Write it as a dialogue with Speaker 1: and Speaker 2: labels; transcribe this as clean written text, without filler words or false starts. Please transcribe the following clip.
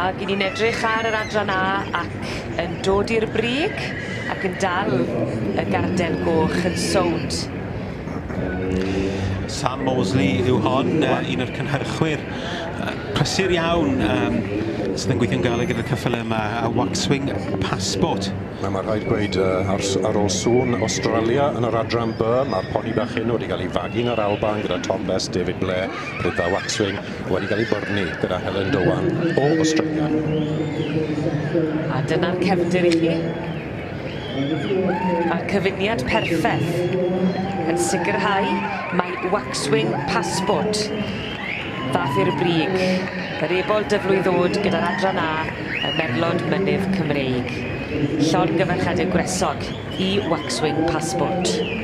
Speaker 1: Ac i ni'n edrych ar yr adran A ac yn dod i'r brig ac yn dal y gardel goch yn sownd.
Speaker 2: Sam Mosley yw hon, un o'r cynhyrchwyr prysur iawn sydd yn gweithio'n galed gyda'r ceffylau yma, a Waxwing Passport.
Speaker 3: Mae'n rhaid gweud ar ôl sŵn Australia yn yr adran B, mae'r poni bach hyn wedi cael ei fagu'n yr Alban gyda Tom Best, David Blair, Rydda Waxwing, wedi cael ei byrnu gyda Helen Dowan o Australia.
Speaker 1: A dyna'r cefndir i chi. A'r cyfuniad perffaith yn sicrhau mae Waxwing Passport ddath i'r brig. Yr ebol dyflwydd ddod gyda'r adran A, y Merlod mynydd Cymreig. Llon gyfarchadau gwresog i Waxwing Passport.